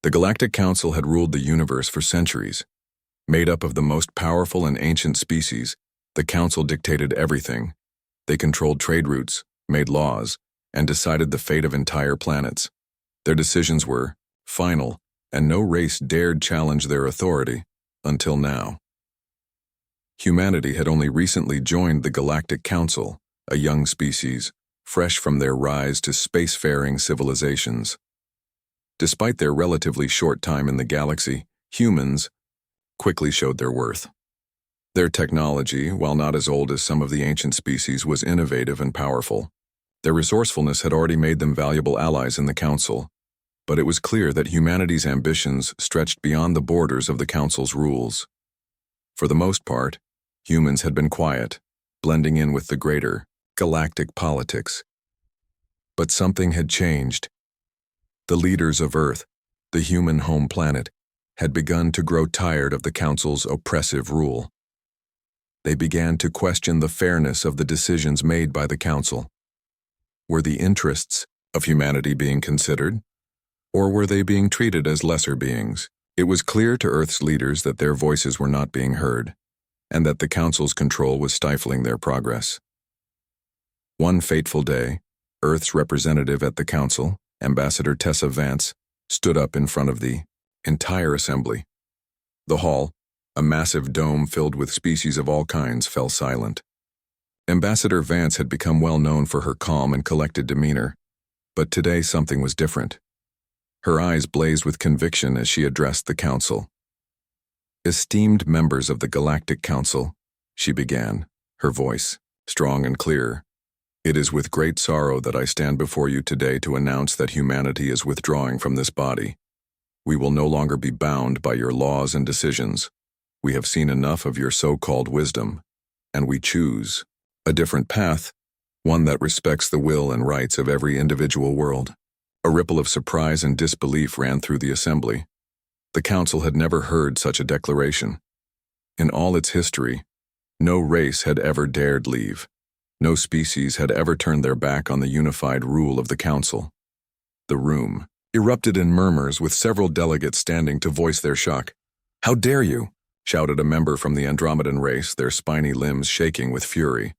The Galactic Council had ruled the universe for centuries. Made up of the most powerful and ancient species, the Council dictated everything. They controlled trade routes, made laws, and decided the fate of entire planets. Their decisions were final, and no race dared challenge their authority, until now. Humanity had only recently joined the Galactic Council, a young species, fresh from their rise to spacefaring civilizations. Despite their relatively short time in the galaxy, humans quickly showed their worth. Their technology, while not as old as some of the ancient species, was innovative and powerful. Their resourcefulness had already made them valuable allies in the Council, but it was clear that humanity's ambitions stretched beyond the borders of the Council's rules. For the most part, humans had been quiet, blending in with the greater galactic politics. But something had changed. The leaders of Earth, the human home planet, had begun to grow tired of the Council's oppressive rule. They began to question the fairness of the decisions made by the Council. Were the interests of humanity being considered, or were they being treated as lesser beings? It was clear to Earth's leaders that their voices were not being heard, and that the Council's control was stifling their progress. One fateful day, Earth's representative at the Council, Ambassador Tessa Vance, stood up in front of the entire assembly. The hall, a massive dome filled with species of all kinds, fell silent. Ambassador Vance had become well known for her calm and collected demeanor, but today something was different. Her eyes blazed with conviction as she addressed the Council. "Esteemed members of the Galactic Council," she began, her voice strong and clear. "It is with great sorrow that I stand before you today to announce that humanity is withdrawing from this body. We will no longer be bound by your laws and decisions. We have seen enough of your so-called wisdom, and we choose a different path, one that respects the will and rights of every individual world." A ripple of surprise and disbelief ran through the assembly. The Council had never heard such a declaration. In all its history, no race had ever dared leave. No species had ever turned their back on the unified rule of the Council. The room erupted in murmurs, with several delegates standing to voice their shock. "How dare you?" shouted a member from the Andromedan race, their spiny limbs shaking with fury.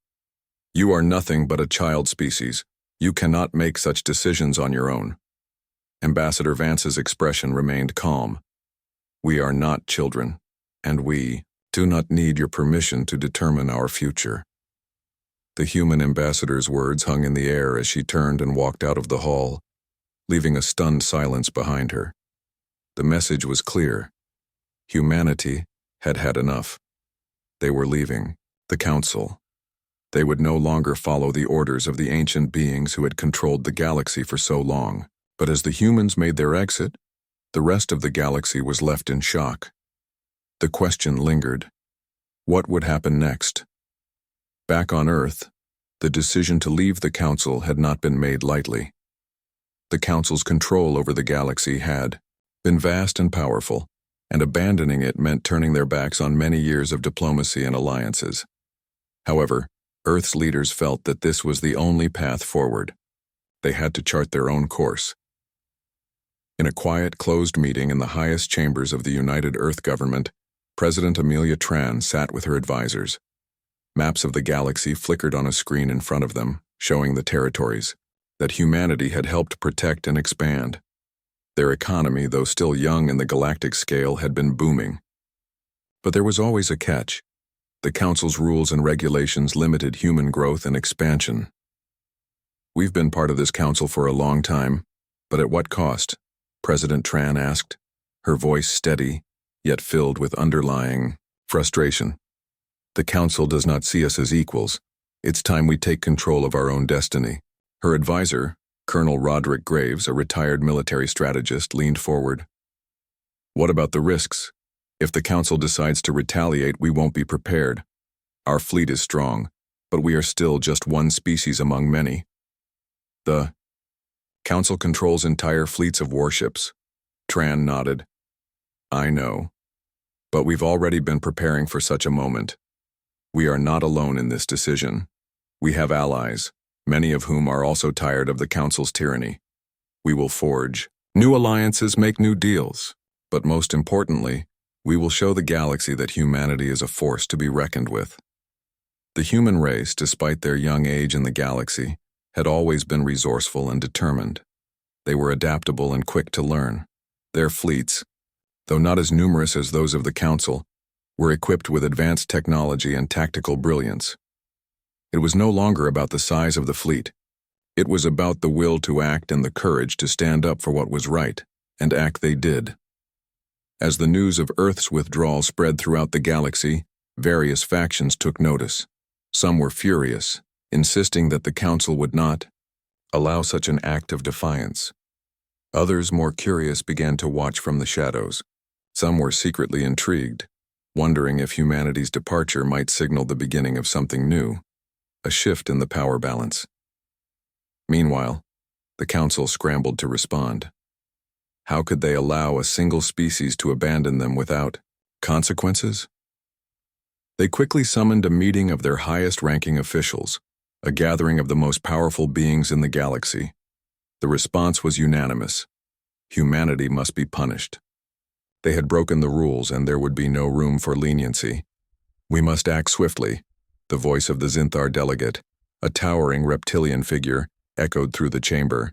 "You are nothing but a child species. You cannot make such decisions on your own." Ambassador Vance's expression remained calm. "We are not children, and we do not need your permission to determine our future." The human ambassador's words hung in the air as she turned and walked out of the hall, leaving a stunned silence behind her. The message was clear. Humanity had had enough. They were leaving the Council. They would no longer follow the orders of the ancient beings who had controlled the galaxy for so long. But as the humans made their exit, the rest of the galaxy was left in shock. The question lingered: what would happen next? Back on Earth, the decision to leave the Council had not been made lightly. The Council's control over the galaxy had been vast and powerful, and abandoning it meant turning their backs on many years of diplomacy and alliances. However, Earth's leaders felt that this was the only path forward. They had to chart their own course. In a quiet, closed meeting in the highest chambers of the United Earth government, President Amelia Tran sat with her advisors. Maps of the galaxy flickered on a screen in front of them, showing the territories that humanity had helped protect and expand. Their economy, though still young in the galactic scale, had been booming. But there was always a catch. The Council's rules and regulations limited human growth and expansion. "We've been part of this Council for a long time, but at what cost?" President Tran asked, her voice steady, yet filled with underlying frustration. "The Council does not see us as equals. It's time we take control of our own destiny." Her advisor, Colonel Roderick Graves, a retired military strategist, leaned forward. "What about the risks? If the Council decides to retaliate, we won't be prepared. Our fleet is strong, but we are still just one species among many. The Council controls entire fleets of warships." Tran nodded. "I know, but we've already been preparing for such a moment. We are not alone in this decision. We have allies, many of whom are also tired of the Council's tyranny. We will forge New alliances make new deals, but most importantly, we will show the galaxy that humanity is a force to be reckoned with. The human race, despite their young age in the galaxy, had always been resourceful and determined. They were adaptable and quick to learn. Their fleets, though not as numerous as those of the Council, were equipped with advanced technology and tactical brilliance. It was no longer about the size of the fleet. It was about the will to act and the courage to stand up for what was right, and act they did. As the news of Earth's withdrawal spread throughout the galaxy, various factions took notice. Some were furious, insisting that the Council would not allow such an act of defiance. Others, more curious, began to watch from the shadows. Some were secretly intrigued, wondering if humanity's departure might signal the beginning of something new, a shift in the power balance. Meanwhile, the Council scrambled to respond. How could they allow a single species to abandon them without consequences? They quickly summoned a meeting of their highest-ranking officials, a gathering of the most powerful beings in the galaxy. The response was unanimous. Humanity must be punished. They had broken the rules and there would be no room for leniency. We must act swiftly, the voice of the Zinthar delegate, a towering reptilian figure, echoed through the chamber.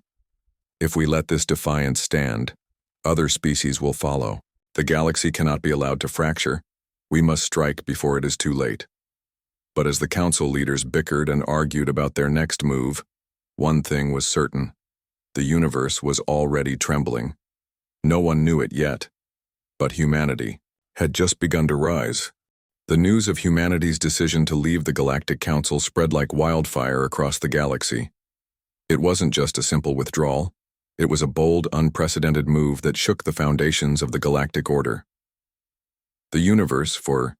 If we let this defiance stand, other species will follow. The galaxy cannot be allowed to fracture. We must strike before it is too late. But as the Council leaders bickered and argued about their next move, one thing was certain. The universe was already trembling. No one knew it yet, but humanity had just begun to rise. The news of humanity's decision to leave the Galactic Council spread like wildfire across the galaxy. It wasn't just a simple withdrawal. It was a bold, unprecedented move that shook the foundations of the galactic order. The universe, for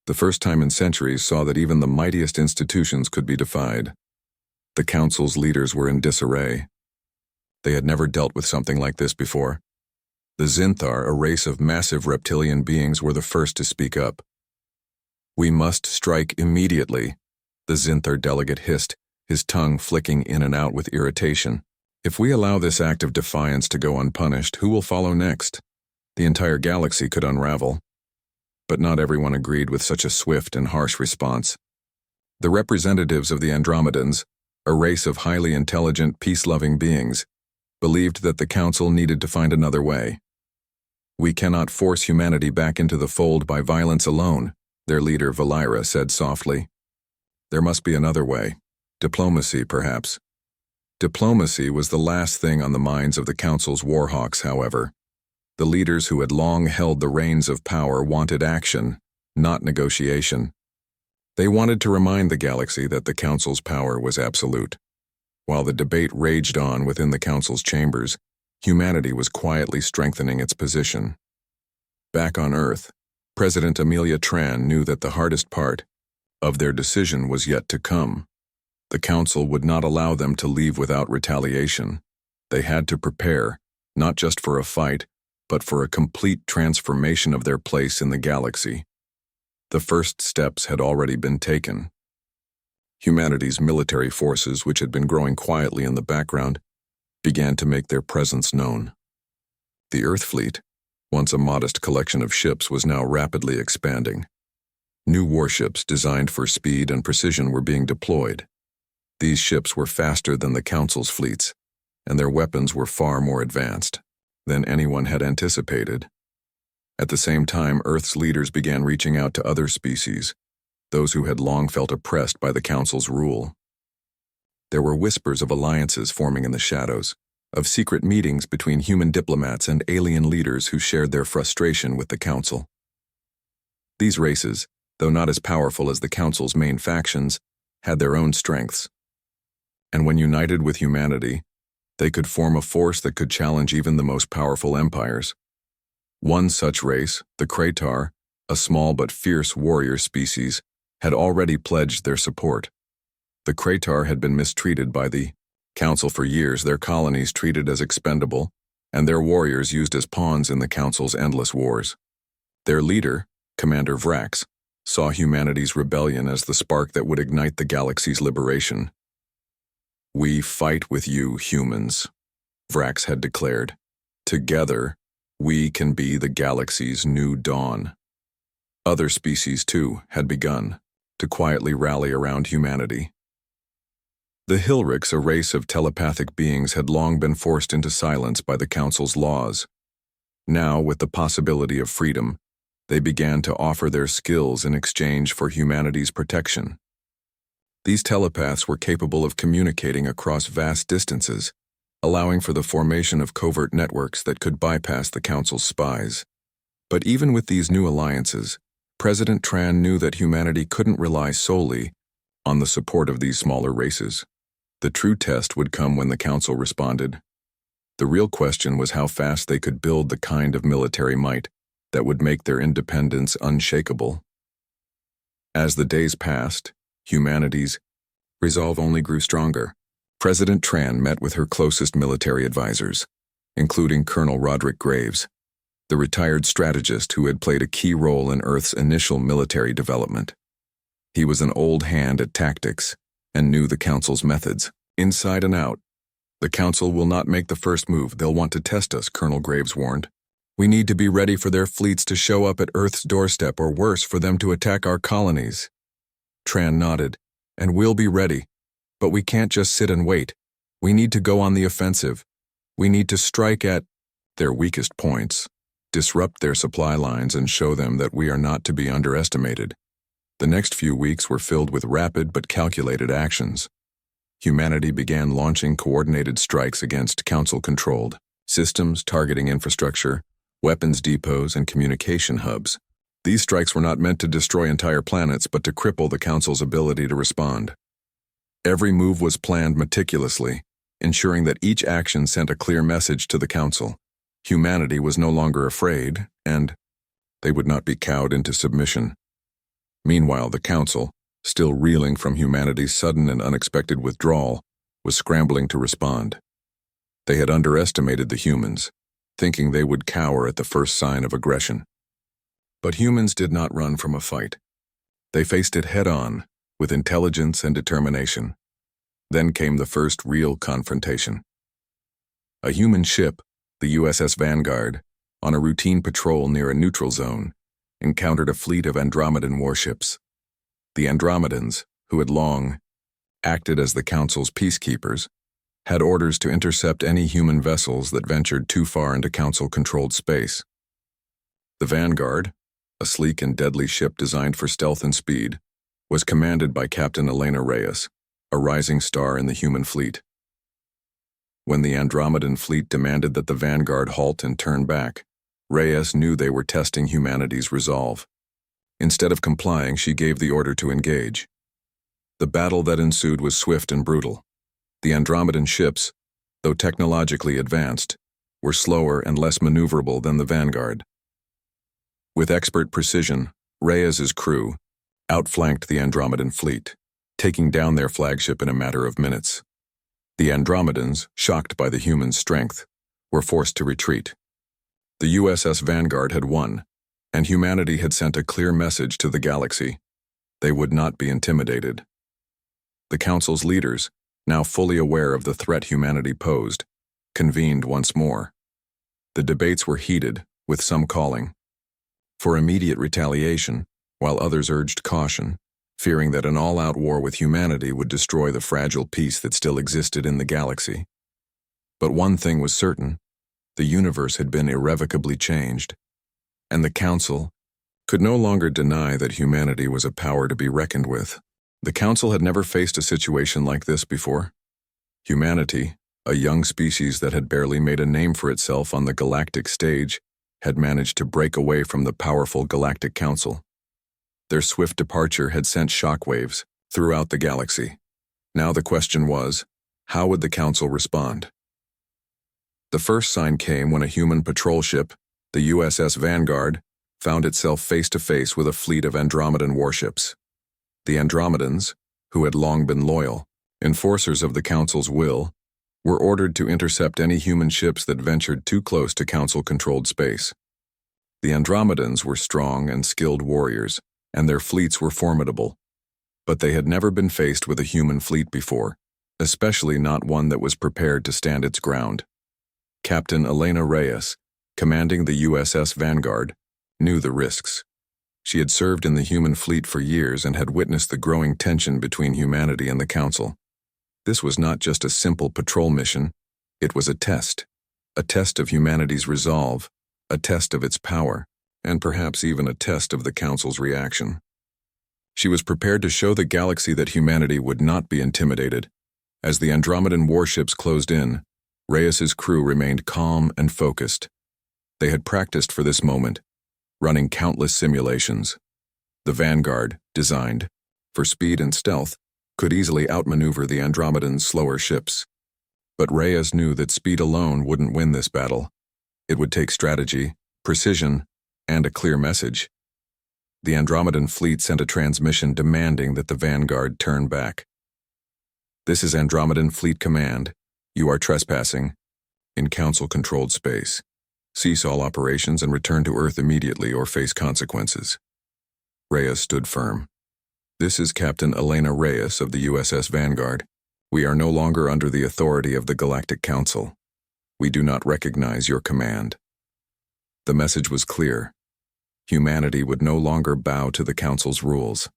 the first time in centuries, saw that even the mightiest institutions could be defied. The Council's leaders were in disarray. They had never dealt with something like this before. The Zinthar, a race of massive reptilian beings, were the first to speak up. We must strike immediately, the Zinthar delegate hissed, his tongue flicking in and out with irritation. If we allow this act of defiance to go unpunished, who will follow next? The entire galaxy could unravel. But not everyone agreed with such a swift and harsh response. The representatives of the Andromedans, a race of highly intelligent, peace-loving beings, believed that the Council needed to find another way. We cannot force humanity back into the fold by violence alone, their leader Valira said softly. There must be another way. Diplomacy, perhaps. Diplomacy was the last thing on the minds of the Council's warhawks, however. The leaders who had long held the reins of power wanted action, not negotiation. They wanted to remind the galaxy that the Council's power was absolute. While the debate raged on within the Council's chambers, humanity was quietly strengthening its position. Back on Earth, President Amelia Tran knew that the hardest part of their decision was yet to come. The Council would not allow them to leave without retaliation. They had to prepare, not just for a fight, but for a complete transformation of their place in the galaxy. The first steps had already been taken. Humanity's military forces, which had been growing quietly in the background, began to make their presence known. The Earth fleet, once a modest collection of ships, was now rapidly expanding. New warships designed for speed and precision were being deployed. These ships were faster than the Council's fleets, and their weapons were far more advanced than anyone had anticipated. At the same time, Earth's leaders began reaching out to other species, those who had long felt oppressed by the Council's rule. There were whispers of alliances forming in the shadows, of secret meetings between human diplomats and alien leaders who shared their frustration with the Council. These races, though not as powerful as the Council's main factions, had their own strengths. And when united with humanity, they could form a force that could challenge even the most powerful empires. One such race, the Kratar, a small but fierce warrior species, had already pledged their support. The Kratar had been mistreated by the Council for years, their colonies treated as expendable, and their warriors used as pawns in the Council's endless wars. Their leader, Commander Vrax, saw humanity's rebellion as the spark that would ignite the galaxy's liberation. "We fight with you, humans," Vrax had declared. Together, we can be the galaxy's new dawn. Other species, too, had begun to quietly rally around humanity. The Hilrics, a race of telepathic beings, had long been forced into silence by the Council's laws. Now, with the possibility of freedom, they began to offer their skills in exchange for humanity's protection. These telepaths were capable of communicating across vast distances, allowing for the formation of covert networks that could bypass the Council's spies. But even with these new alliances, President Tran knew that humanity couldn't rely solely on the support of these smaller races. The true test would come when the Council responded. The real question was how fast they could build the kind of military might that would make their independence unshakable. As the days passed, humanity's resolve only grew stronger. President Tran met with her closest military advisors, including Colonel Roderick Graves, the retired strategist who had played a key role in Earth's initial military development. He was an old hand at tactics and knew the Council's methods, inside and out. "The Council will not make the first move. They'll want to test us," Colonel Graves warned. "We need to be ready for their fleets to show up at Earth's doorstep, or worse, for them to attack our colonies." Tran nodded. "And we'll be ready. But we can't just sit and wait. We need to go on the offensive. We need to strike at their weakest points, disrupt their supply lines, and show them that we are not to be underestimated." The next few weeks were filled with rapid but calculated actions. Humanity began launching coordinated strikes against Council-controlled systems targeting infrastructure, weapons depots, and communication hubs. These strikes were not meant to destroy entire planets, but to cripple the Council's ability to respond. Every move was planned meticulously, ensuring that each action sent a clear message to the Council. Humanity was no longer afraid, and they would not be cowed into submission. Meanwhile, the Council, still reeling from humanity's sudden and unexpected withdrawal, was scrambling to respond. They had underestimated the humans, thinking they would cower at the first sign of aggression. But humans did not run from a fight. They faced it head-on, with intelligence and determination. Then came the first real confrontation. A human ship, the USS Vanguard, on a routine patrol near a neutral zone, encountered a fleet of Andromedan warships. The Andromedans, who had long acted as the Council's peacekeepers, had orders to intercept any human vessels that ventured too far into Council-controlled space. The Vanguard, a sleek and deadly ship designed for stealth and speed, was commanded by Captain Elena Reyes, a rising star in the human fleet. When the Andromedan fleet demanded that the Vanguard halt and turn back, Reyes knew they were testing humanity's resolve. Instead of complying, she gave the order to engage. The battle that ensued was swift and brutal. The Andromedan ships, though technologically advanced, were slower and less maneuverable than the Vanguard. With expert precision, Reyes's crew outflanked the Andromedan fleet, taking down their flagship in a matter of minutes. The Andromedans, shocked by the humans' strength, were forced to retreat. The USS Vanguard had won, and humanity had sent a clear message to the galaxy. They would not be intimidated. The Council's leaders, now fully aware of the threat humanity posed, convened once more. The debates were heated, with some calling for immediate retaliation, while others urged caution, fearing that an all-out war with humanity would destroy the fragile peace that still existed in the galaxy. But one thing was certain: the universe had been irrevocably changed, and the Council could no longer deny that humanity was a power to be reckoned with. The Council had never faced a situation like this before. Humanity, a young species that had barely made a name for itself on the galactic stage, had managed to break away from the powerful Galactic Council. Their swift departure had sent shockwaves throughout the galaxy. Now the question was, how would the Council respond? The first sign came when a human patrol ship, the USS Vanguard, found itself face-to-face with a fleet of Andromedan warships. The Andromedans, who had long been loyal enforcers of the Council's will, were ordered to intercept any human ships that ventured too close to Council-controlled space. The Andromedans were strong and skilled warriors, and their fleets were formidable, but they had never been faced with a human fleet before, especially not one that was prepared to stand its ground. Captain Elena Reyes, commanding the USS Vanguard, knew the risks. She had served in the human fleet for years and had witnessed the growing tension between humanity and the Council. This was not just a simple patrol mission, it was a test of humanity's resolve, a test of its power, and perhaps even a test of the Council's reaction. She was prepared to show the galaxy that humanity would not be intimidated. As the Andromedan warships closed in, Reyes's crew remained calm and focused. They had practiced for this moment, running countless simulations. The Vanguard, designed for speed and stealth, could easily outmaneuver the Andromedan's slower ships. But Reyes knew that speed alone wouldn't win this battle. It would take strategy, precision, and a clear message. The Andromedan fleet sent a transmission demanding that the Vanguard turn back. "This is Andromedan Fleet Command. You are trespassing in Council-controlled space. Cease all operations and return to Earth immediately or face consequences." Reyes stood firm. "This is Captain Elena Reyes of the USS Vanguard. We are no longer under the authority of the Galactic Council. We do not recognize your command." The message was clear. Humanity would no longer bow to the Council's rules.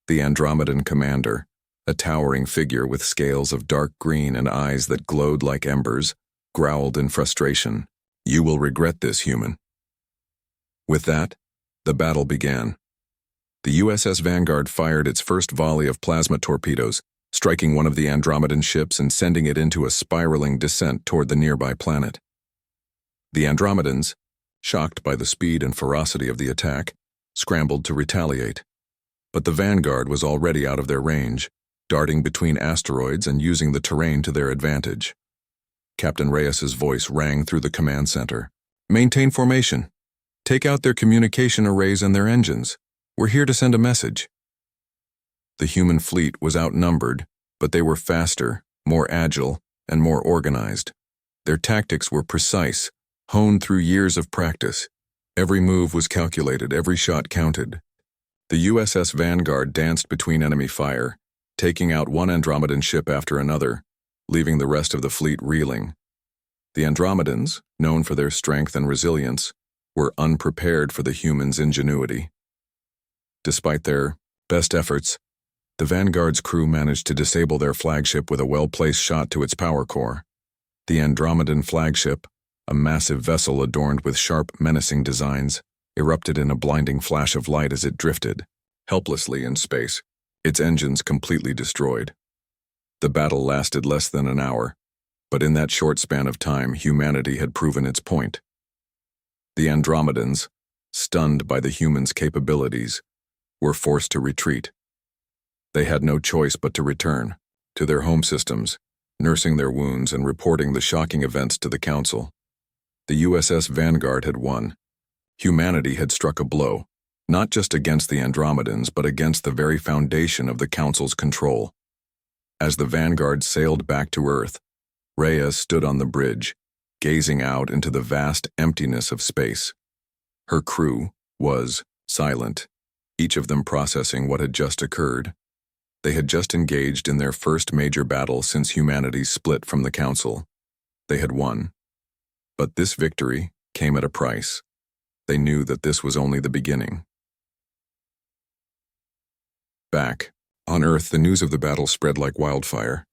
The Andromedan commander, a towering figure with scales of dark green and eyes that glowed like embers, growled in frustration, "You will regret this, human." With that, the battle began. The USS Vanguard fired its first volley of plasma torpedoes, striking one of the Andromedan ships and sending it into a spiraling descent toward the nearby planet. The Andromedans, shocked by the speed and ferocity of the attack, scrambled to retaliate. But the Vanguard was already out of their range, darting between asteroids and using the terrain to their advantage. Captain Reyes's voice rang through the command center. "Maintain formation. Take out their communication arrays and their engines. We're here to send a message." The human fleet was outnumbered, but they were faster, more agile, and more organized. Their tactics were precise, honed through years of practice. Every move was calculated, every shot counted. The USS Vanguard danced between enemy fire, taking out one Andromedan ship after another, leaving the rest of the fleet reeling. The Andromedans, known for their strength and resilience, were unprepared for the humans' ingenuity. Despite their best efforts, the Vanguard's crew managed to disable their flagship with a well-placed shot to its power core. The Andromedan flagship, a massive vessel adorned with sharp, menacing designs, erupted in a blinding flash of light as it drifted, helplessly in space, its engines completely destroyed. The battle lasted less than an hour, but in that short span of time, humanity had proven its point. The Andromedans, stunned by the humans' capabilities, were forced to retreat. They had no choice but to return to their home systems, nursing their wounds and reporting the shocking events to the Council. The USS Vanguard had won. Humanity had struck a blow, not just against the Andromedans, but against the very foundation of the Council's control. As the Vanguard sailed back to Earth, Reyes stood on the bridge, gazing out into the vast emptiness of space. Her crew was silent, each of them processing what had just occurred. They had just engaged in their first major battle since humanity split from the Council. They had won. But this victory came at a price. They knew that this was only the beginning. Back on Earth, the news of the battle spread like wildfire.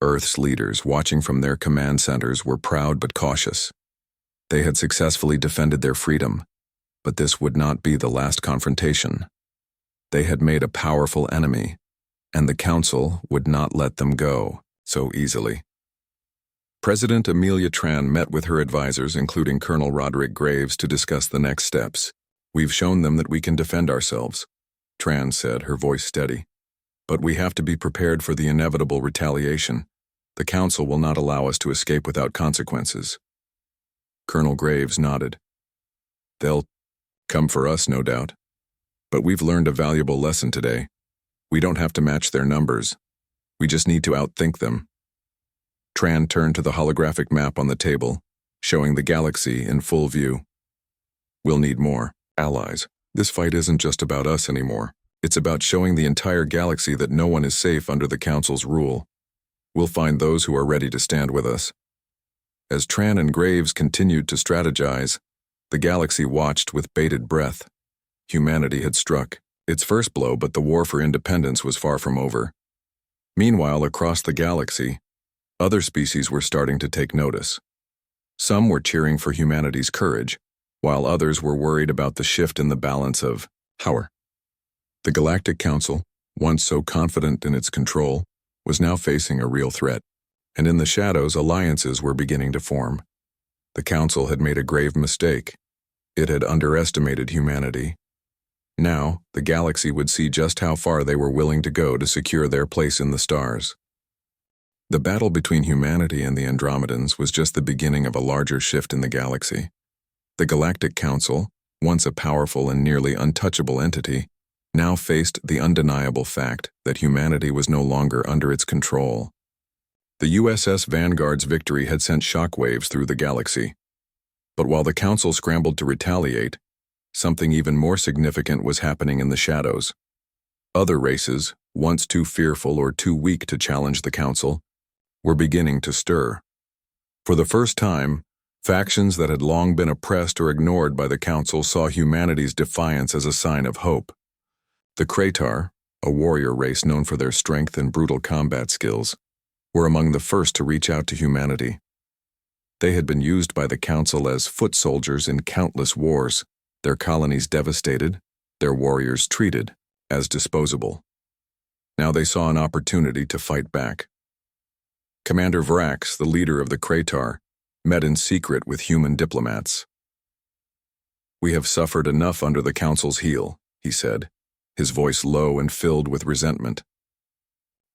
Earth's leaders, watching from their command centers, were proud but cautious. They had successfully defended their freedom, but this would not be the last confrontation. They had made a powerful enemy, and the Council would not let them go so easily. President Amelia Tran met with her advisors, including Colonel Roderick Graves, to discuss the next steps. "We've shown them that we can defend ourselves," Tran said, her voice steady. "But we have to be prepared for the inevitable retaliation. The Council will not allow us to escape without consequences." Colonel Graves nodded. "They'll come for us, no doubt. But we've learned a valuable lesson today. We don't have to match their numbers. We just need to outthink them." Tran turned to the holographic map on the table, showing the galaxy in full view. "We'll need more allies. This fight isn't just about us anymore. It's about showing the entire galaxy that no one is safe under the Council's rule. We'll find those who are ready to stand with us." As Tran and Graves continued to strategize, the galaxy watched with bated breath. Humanity had struck its first blow, but the war for independence was far from over. Meanwhile, across the galaxy, other species were starting to take notice. Some were cheering for humanity's courage, while others were worried about the shift in the balance of power. The Galactic Council, once so confident in its control, was now facing a real threat, and in the shadows, alliances were beginning to form. The Council had made a grave mistake. It had underestimated humanity. Now, the galaxy would see just how far they were willing to go to secure their place in the stars. The battle between humanity and the Andromedans was just the beginning of a larger shift in the galaxy. The Galactic Council, once a powerful and nearly untouchable entity, now faced the undeniable fact that humanity was no longer under its control. The USS Vanguard's victory had sent shockwaves through the galaxy. But while the Council scrambled to retaliate, something even more significant was happening in the shadows. Other races, once too fearful or too weak to challenge the Council, were beginning to stir. For the first time, factions that had long been oppressed or ignored by the Council saw humanity's defiance as a sign of hope. The Kratar, a warrior race known for their strength and brutal combat skills, were among the first to reach out to humanity. They had been used by the Council as foot soldiers in countless wars, their colonies devastated, their warriors treated as disposable. Now they saw an opportunity to fight back. Commander Vrax, the leader of the Kratar, met in secret with human diplomats. "We have suffered enough under the Council's heel," he said, his voice low and filled with resentment.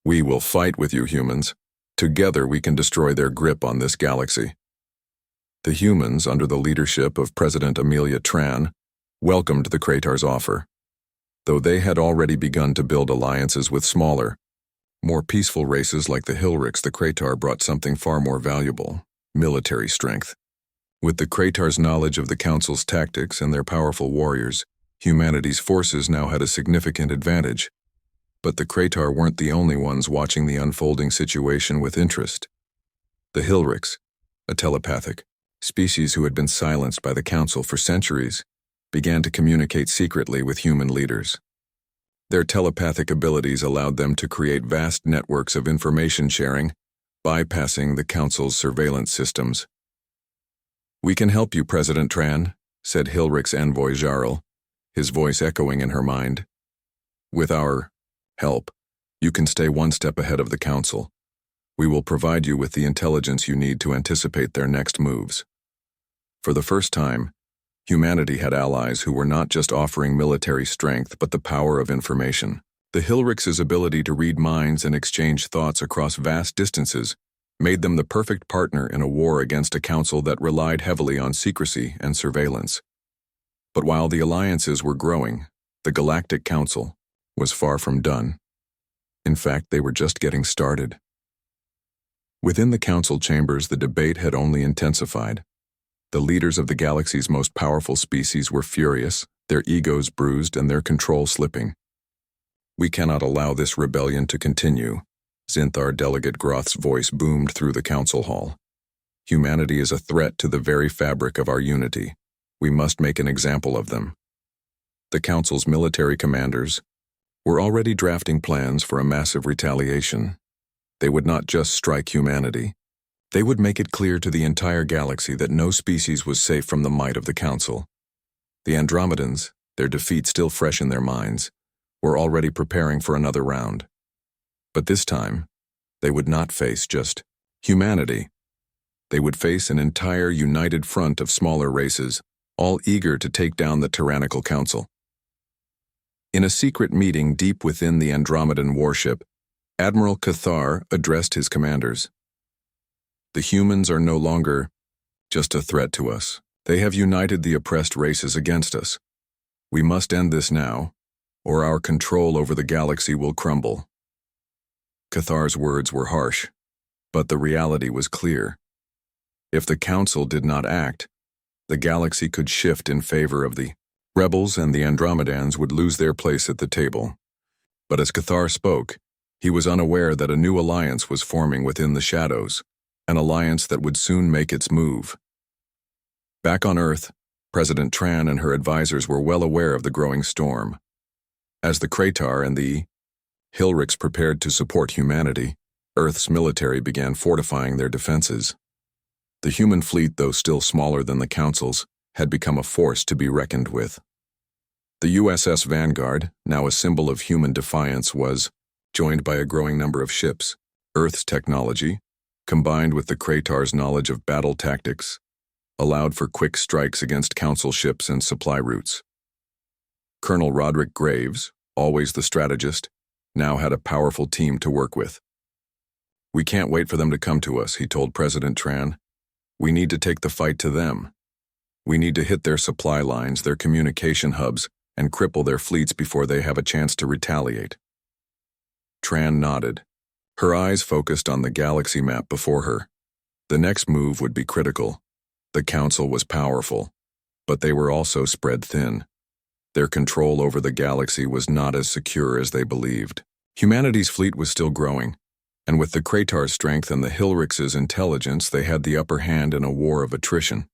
"We will fight with you humans. Together we can destroy their grip on this galaxy." The humans, under the leadership of President Amelia Tran, welcomed the Kratar's offer. Though they had already begun to build alliances with smaller, more peaceful races like the Hilrics, the Kratar brought something far more valuable: military strength. With the Kratar's knowledge of the Council's tactics and their powerful warriors, humanity's forces now had a significant advantage. But the Kratar weren't the only ones watching the unfolding situation with interest. The Hilrics, a telepathic species who had been silenced by the Council for centuries, began to communicate secretly with human leaders. Their telepathic abilities allowed them to create vast networks of information sharing, bypassing the Council's surveillance systems. "We can help you, President Tran," said Hilric's envoy Jarl, his voice echoing in her mind. "With our help, you can stay one step ahead of the Council. We will provide you with the intelligence you need to anticipate their next moves." For the first time, humanity had allies who were not just offering military strength but the power of information. The Hilrics' ability to read minds and exchange thoughts across vast distances made them the perfect partner in a war against a Council that relied heavily on secrecy and surveillance. But while the alliances were growing, the Galactic Council was far from done. In fact, they were just getting started. Within the Council chambers, the debate had only intensified. The leaders of the galaxy's most powerful species were furious, their egos bruised and their control slipping. "We cannot allow this rebellion to continue," Zinthar Delegate Groth's voice boomed through the Council hall. "Humanity is a threat to the very fabric of our unity. We must make an example of them." The Council's military commanders were already drafting plans for a massive retaliation. They would not just strike humanity. They would make it clear to the entire galaxy that no species was safe from the might of the Council. The Andromedans, their defeat still fresh in their minds, were already preparing for another round. But this time, they would not face just humanity. They would face an entire united front of smaller races, all eager to take down the tyrannical Council. In a secret meeting deep within the Andromedan warship, Admiral Cathar addressed his commanders. "The humans are no longer just a threat to us. They have united the oppressed races against us. We must end this now, or our control over the galaxy will crumble." Cathar's words were harsh, but the reality was clear. If the Council did not act, the galaxy could shift in favor of the rebels, and the Andromedans would lose their place at the table. But as Cathar spoke, he was unaware that a new alliance was forming within the shadows, an alliance that would soon make its move. Back on Earth, President Tran and her advisors were well aware of the growing storm. As the Kratar and the Hilriks prepared to support humanity, Earth's military began fortifying their defenses. The human fleet, though still smaller than the Council's, had become a force to be reckoned with. The USS Vanguard, now a symbol of human defiance, was joined by a growing number of ships. Earth's technology, combined with the Kratar's knowledge of battle tactics, allowed for quick strikes against Council ships and supply routes. Colonel Roderick Graves, always the strategist, now had a powerful team to work with. "We can't wait for them to come to us," he told President Tran. "We need to take the fight to them. We need to hit their supply lines, their communication hubs, and cripple their fleets before they have a chance to retaliate." Tran nodded. Her eyes focused on the galaxy map before her. The next move would be critical. The Council was powerful, but they were also spread thin. Their control over the galaxy was not as secure as they believed. Humanity's fleet was still growing, and with the Kratar's strength and the Hilriks' intelligence, they had the upper hand in a war of attrition.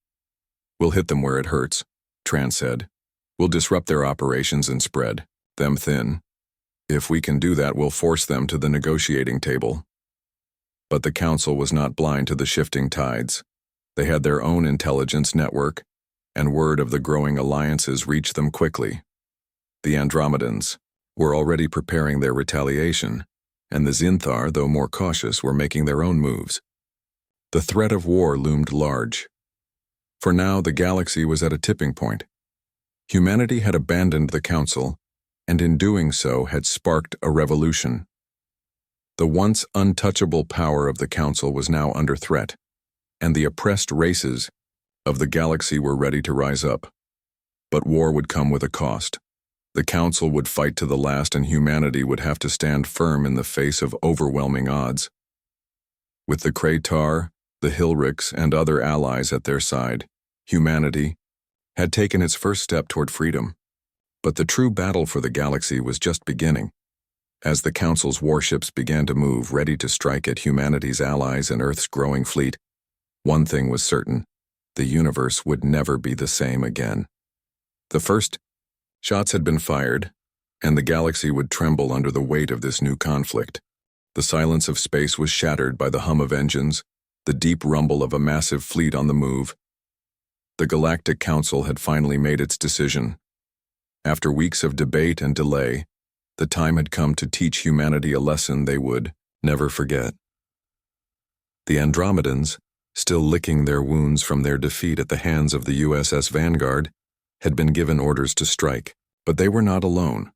"We'll hit them where it hurts," Tran said. "We'll disrupt their operations and spread them thin. If we can do that, we'll force them to the negotiating table." But the Council was not blind to the shifting tides. They had their own intelligence network, and word of the growing alliances reached them quickly. The Andromedans were already preparing their retaliation, and the Zinthar, though more cautious, were making their own moves. The threat of war loomed large. For now, the galaxy was at a tipping point. Humanity had abandoned the Council, and in doing so had sparked a revolution. The once untouchable power of the Council was now under threat, and the oppressed races of the galaxy were ready to rise up. But war would come with a cost. The Council would fight to the last, and humanity would have to stand firm in the face of overwhelming odds. With the Kratar, the Hilriks, and other allies at their side, humanity had taken its first step toward freedom. But the true battle for the galaxy was just beginning. As the Council's warships began to move, ready to strike at humanity's allies and Earth's growing fleet, one thing was certain: the universe would never be the same again. The first shots had been fired, and the galaxy would tremble under the weight of this new conflict. The silence of space was shattered by the hum of engines, the deep rumble of a massive fleet on the move. The Galactic Council had finally made its decision. After weeks of debate and delay, the time had come to teach humanity a lesson they would never forget. The Andromedans, still licking their wounds from their defeat at the hands of the USS Vanguard, had been given orders to strike. But they were not alone.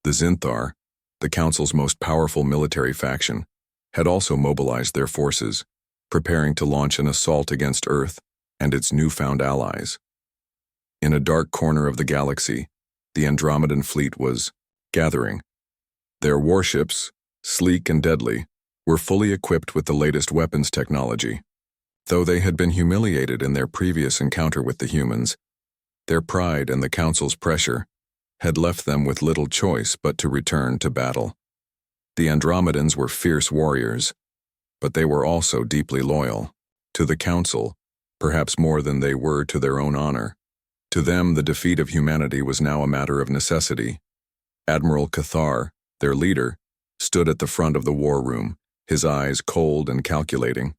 The Zinthar, the Council's most powerful military faction, had also mobilized their forces, preparing to launch an assault against Earth and its newfound allies. In a dark corner of the galaxy, the Andromedan fleet was gathering. Their warships, sleek and deadly, were fully equipped with the latest weapons technology. Though they had been humiliated in their previous encounter with the humans, their pride and the Council's pressure had left them with little choice but to return to battle. The Andromedans were fierce warriors, but they were also deeply loyal to the Council, perhaps more than they were to their own honor. To them, the defeat of humanity was now a matter of necessity. Admiral Cathar, their leader, stood at the front of the war room, his eyes cold and calculating.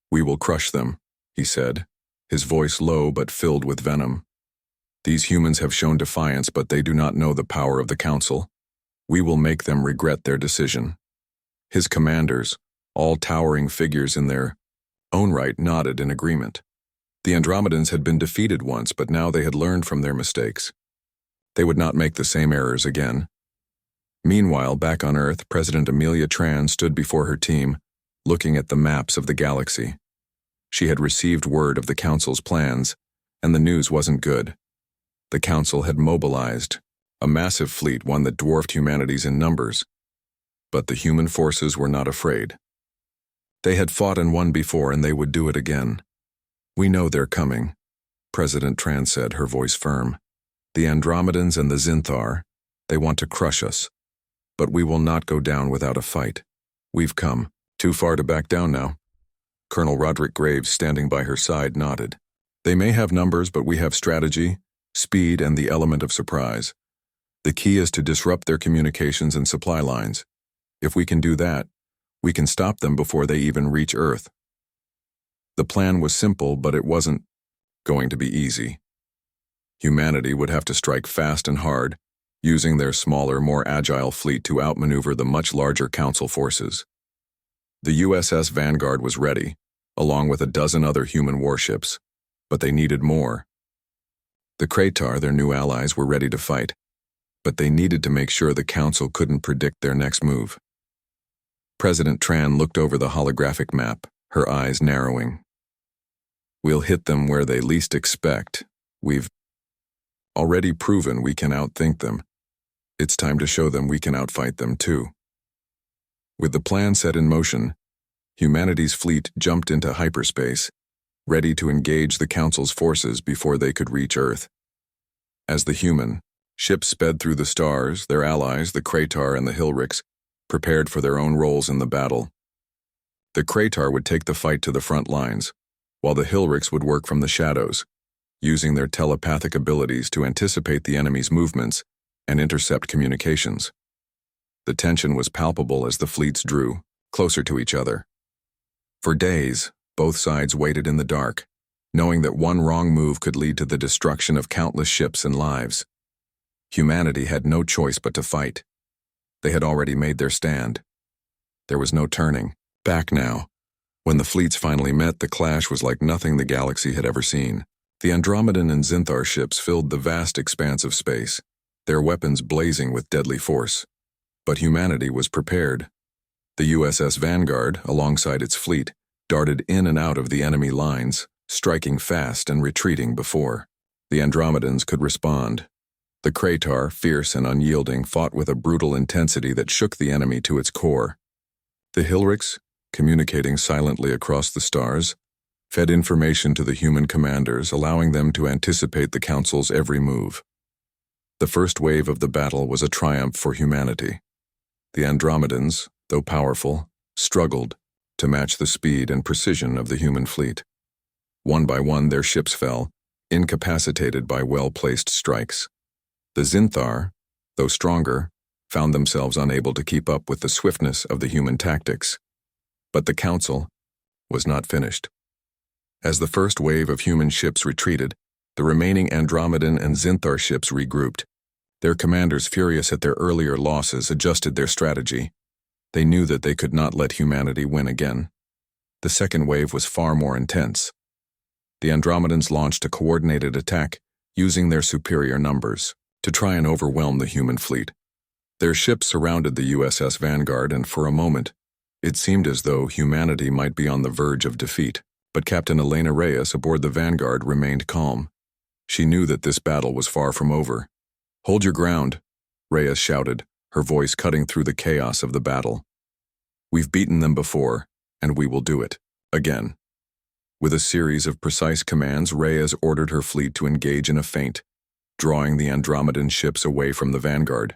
"We will crush them," he said, his voice low but filled with venom. "These humans have shown defiance, but they do not know the power of the Council. We will make them regret their decision." His commanders, all towering figures in their own right, nodded in agreement. The Andromedans had been defeated once, but now they had learned from their mistakes. They would not make the same errors again. Meanwhile, back on Earth, President Amelia Tran stood before her team, looking at the maps of the galaxy. She had received word of the Council's plans, and the news wasn't good. The Council had mobilized a massive fleet, one that dwarfed humanity's in numbers. But the human forces were not afraid. They had fought and won before, and they would do it again. "We know they're coming," President Tran said, her voice firm. "The Andromedans and the Zinthar, they want to crush us. But we will not go down without a fight. We've come too far to back down now." Colonel Roderick Graves, standing by her side, nodded. They may have numbers, but we have strategy, speed, and the element of surprise. The key is to disrupt their communications and supply lines. If we can do that, we can stop them before they even reach Earth. The plan was simple, but it wasn't going to be easy. Humanity would have to strike fast and hard, using their smaller, more agile fleet to outmaneuver the much larger Council forces. The USS Vanguard was ready, along with a dozen other human warships, but they needed more. The Kratar, their new allies, were ready to fight, but they needed to make sure the Council couldn't predict their next move. President Tran looked over the holographic map, her eyes narrowing. We'll hit them where they least expect. We've already proven we can outthink them. It's time to show them we can outfight them too. With the plan set in motion, humanity's fleet jumped into hyperspace, ready to engage the Council's forces before they could reach Earth. As the human ships sped through the stars, their allies, the Kratar and the Hilriks, prepared for their own roles in the battle. The Kratar would take the fight to the front lines, while the Hilriks would work from the shadows, using their telepathic abilities to anticipate the enemy's movements and intercept communications. The tension was palpable as the fleets drew closer to each other. For days, both sides waited in the dark, knowing that one wrong move could lead to the destruction of countless ships and lives. Humanity had no choice but to fight. They had already made their stand. There was no turning back now. When the fleets finally met, the clash was like nothing the galaxy had ever seen. The Andromedan and Zinthar ships filled the vast expanse of space, their weapons blazing with deadly force. But humanity was prepared. The USS Vanguard, alongside its fleet, darted in and out of the enemy lines, striking fast and retreating before the Andromedans could respond. The Kratar, fierce and unyielding, fought with a brutal intensity that shook the enemy to its core. The Hilriks, communicating silently across the stars, fed information to the human commanders, allowing them to anticipate the Council's every move. The first wave of the battle was a triumph for humanity. The Andromedans, though powerful, struggled to match the speed and precision of the human fleet. One by one, their ships fell, incapacitated by well-placed strikes. The Zinthar, though stronger, found themselves unable to keep up with the swiftness of the human tactics. But the Council was not finished. As the first wave of human ships retreated, the remaining Andromedan and Zinthar ships regrouped. Their commanders, furious at their earlier losses, adjusted their strategy. They knew that they could not let humanity win again. The second wave was far more intense. The Andromedans launched a coordinated attack, using their superior numbers to try and overwhelm the human fleet. Their ships surrounded the USS Vanguard, and for a moment, it seemed as though humanity might be on the verge of defeat. But Captain Elena Reyes aboard the Vanguard remained calm. She knew that this battle was far from over. "Hold your ground," Reyes shouted, her voice cutting through the chaos of the battle. "We've beaten them before, and we will do it again." With a series of precise commands, Reyes ordered her fleet to engage in a feint, drawing the Andromedan ships away from the Vanguard.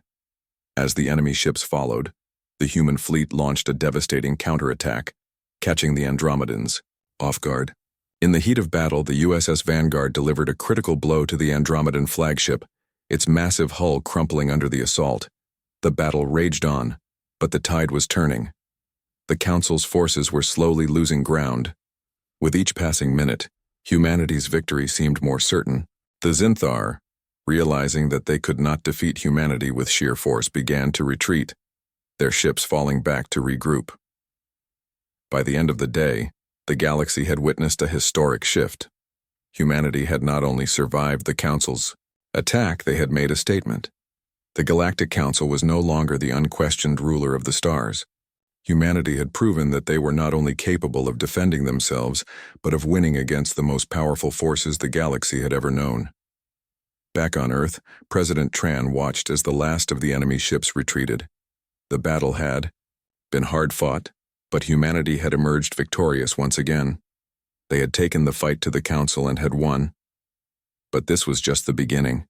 As the enemy ships followed, the human fleet launched a devastating counterattack, catching the Andromedans off guard. In the heat of battle, the USS Vanguard delivered a critical blow to the Andromedan flagship, its massive hull crumpling under the assault. The battle raged on, but the tide was turning. The Council's forces were slowly losing ground. With each passing minute, humanity's victory seemed more certain. The Zinthar, realizing that they could not defeat humanity with sheer force, began to retreat, their ships falling back to regroup. By the end of the day, the galaxy had witnessed a historic shift. Humanity had not only survived the Council's attack, they had made a statement. The Galactic Council was no longer the unquestioned ruler of the stars. Humanity had proven that they were not only capable of defending themselves, but of winning against the most powerful forces the galaxy had ever known. Back on Earth, President Tran watched as the last of the enemy ships retreated. The battle had been hard-fought, but humanity had emerged victorious once again. They had taken the fight to the Council and had won. But this was just the beginning.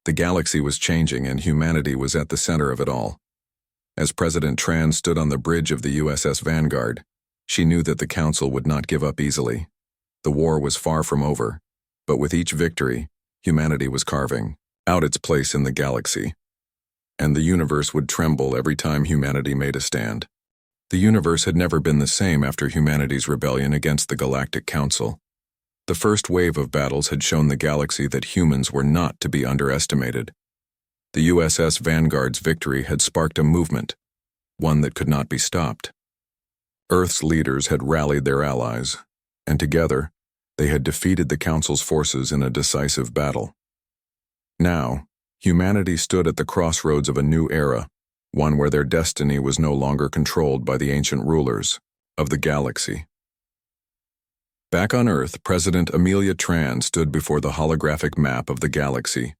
The galaxy was changing, and humanity was at the center of it all. As President Tran stood on the bridge of the USS Vanguard, She knew that the Council would not give up easily. The war was far from over, but with each victory, humanity was carving out its place in the galaxy, and the universe would tremble every time humanity made a stand. The universe had never been the same after humanity's rebellion against the Galactic Council. The first wave of battles had shown the galaxy that humans were not to be underestimated. The USS Vanguard's victory had sparked a movement, one that could not be stopped. Earth's leaders had rallied their allies, and together, they had defeated the Council's forces in a decisive battle. Now, humanity stood at the crossroads of a new era, one where their destiny was no longer controlled by the ancient rulers of the galaxy. Back on Earth, President Amelia Tran stood before the holographic map of the galaxy.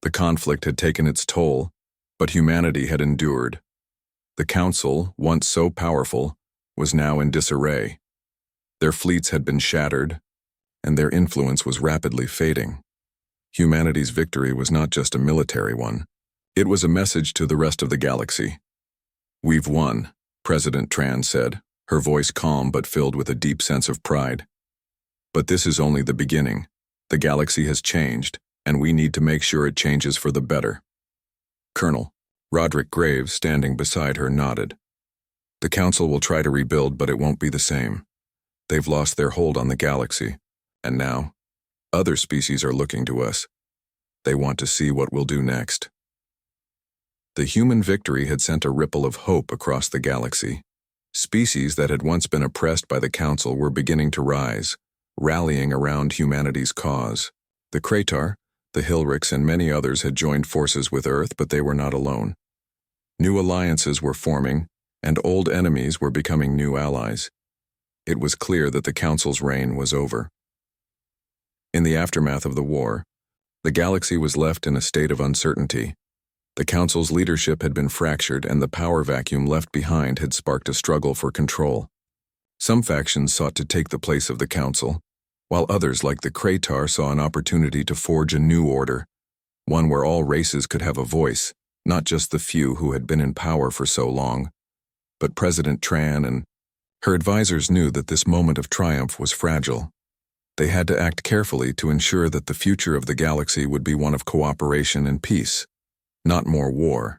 The conflict had taken its toll, but humanity had endured. The Council, once so powerful, was now in disarray. Their fleets had been shattered, and their influence was rapidly fading. Humanity's victory was not just a military one. It was a message to the rest of the galaxy. "We've won," President Tran said, her voice calm but filled with a deep sense of pride. "But this is only the beginning. The galaxy has changed, and we need to make sure it changes for the better." Colonel Roderick Graves, standing beside her, nodded. "The Council will try to rebuild, but it won't be the same. They've lost their hold on the galaxy, and now, other species are looking to us. They want to see what we'll do next." The human victory had sent a ripple of hope across the galaxy. Species that had once been oppressed by the Council were beginning to rise, rallying around humanity's cause. The Kratar, the Hilrics, and many others had joined forces with Earth, but they were not alone. New alliances were forming, and old enemies were becoming new allies. It was clear that the Council's reign was over. In the aftermath of the war, the galaxy was left in a state of uncertainty. The Council's leadership had been fractured, and the power vacuum left behind had sparked a struggle for control. Some factions sought to take the place of the Council, while others, like the Kratar, saw an opportunity to forge a new order, one where all races could have a voice, not just the few who had been in power for so long. But President Tran and her advisors knew that this moment of triumph was fragile. They had to act carefully to ensure that the future of the galaxy would be one of cooperation and peace, not more war.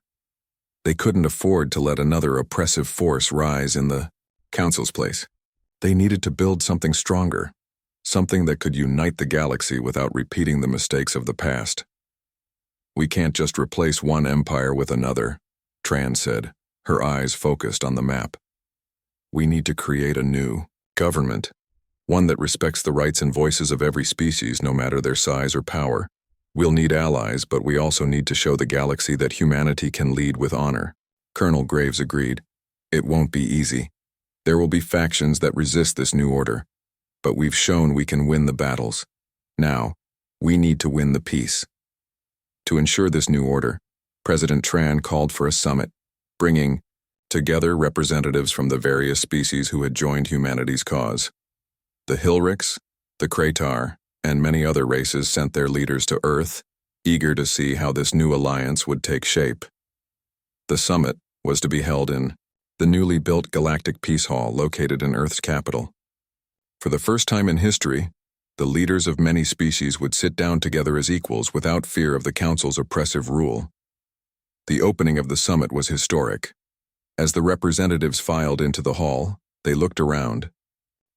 They couldn't afford to let another oppressive force rise in the Council's place. They needed to build something stronger, something that could unite the galaxy without repeating the mistakes of the past. "We can't just replace one empire with another," Tran said, her eyes focused on the map. "We need to create a new government, one that respects the rights and voices of every species, no matter their size or power. We'll need allies, but we also need to show the galaxy that humanity can lead with honor." Colonel Graves agreed. "It won't be easy. There will be factions that resist this new order, but we've shown we can win the battles. Now, we need to win the peace." To ensure this new order, President Tran called for a summit, bringing together representatives from the various species who had joined humanity's cause. The Hilrics, the Kratar, and many other races sent their leaders to Earth, eager to see how this new alliance would take shape. The summit was to be held in the newly built Galactic Peace Hall located in Earth's capital. For the first time in history, the leaders of many species would sit down together as equals without fear of the Council's oppressive rule. The opening of the summit was historic. As the representatives filed into the hall, they looked around,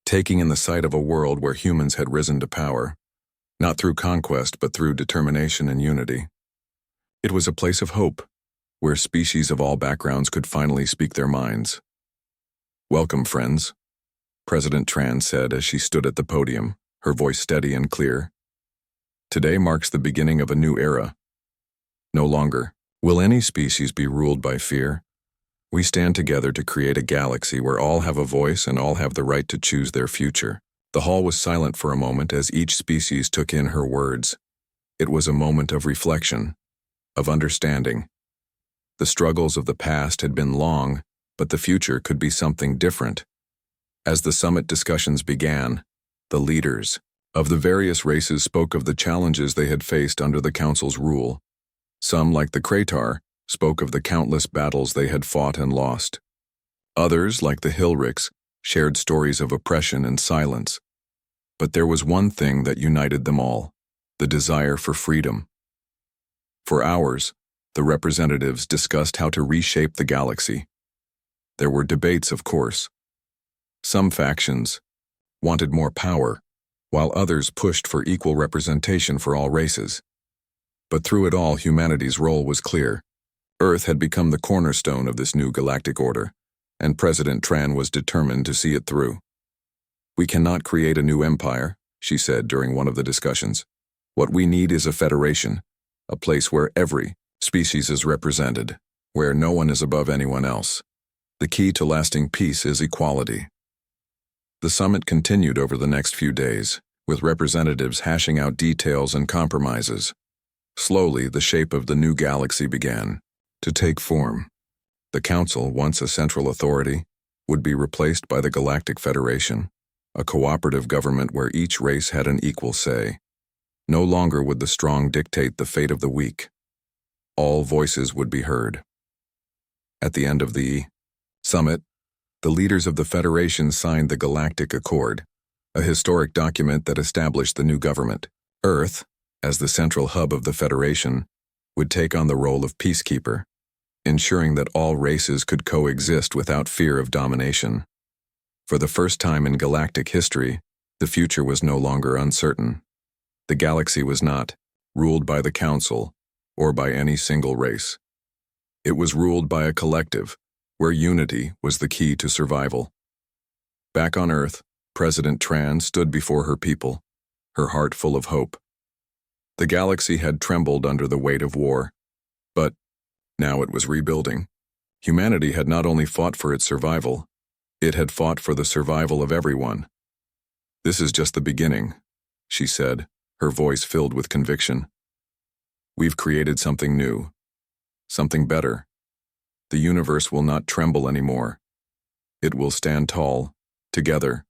taking in the sight of a world where humans had risen to power, not through conquest but through determination and unity. It was a place of hope, where species of all backgrounds could finally speak their minds. "Welcome, friends," President Tran said as she stood at the podium, her voice steady and clear. "Today marks the beginning of a new era. No longer will any species be ruled by fear. We stand together to create a galaxy where all have a voice and all have the right to choose their future." The hall was silent for a moment as each species took in her words. It was a moment of reflection, of understanding. The struggles of the past had been long, but the future could be something different. As the summit discussions began, the leaders of the various races spoke of the challenges they had faced under the Council's rule. Some, like the Kratar, spoke of the countless battles they had fought and lost. Others, like the Hilrics, shared stories of oppression and silence. But there was one thing that united them all: the desire for freedom. For hours, the representatives discussed how to reshape the galaxy. There were debates, of course. Some factions wanted more power, while others pushed for equal representation for all races. But through it all, humanity's role was clear. Earth had become the cornerstone of this new galactic order, and President Tran was determined to see it through. "We cannot create a new empire," she said during one of the discussions. "What we need is a federation, a place where every species is represented, where no one is above anyone else. The key to lasting peace is equality." The summit continued over the next few days, with representatives hashing out details and compromises. Slowly, the shape of the new galaxy began to take form. The Council, once a central authority, would be replaced by the Galactic Federation, a cooperative government where each race had an equal say. No longer would the strong dictate the fate of the weak. All voices would be heard. At the end of the summit, the leaders of the Federation signed the Galactic Accord, a historic document that established the new government. Earth, as the central hub of the Federation, would take on the role of peacekeeper, ensuring that all races could coexist without fear of domination. For the first time in galactic history, the future was no longer uncertain. The galaxy was not ruled by the Council or by any single race. It was ruled by a collective, where unity was the key to survival. Back on Earth, President Tran stood before her people, her heart full of hope. The galaxy had trembled under the weight of war, but now it was rebuilding. Humanity had not only fought for its survival, it had fought for the survival of everyone. "This is just the beginning," she said, her voice filled with conviction. "We've created something new, something better. The universe will not tremble anymore. It will stand tall, together,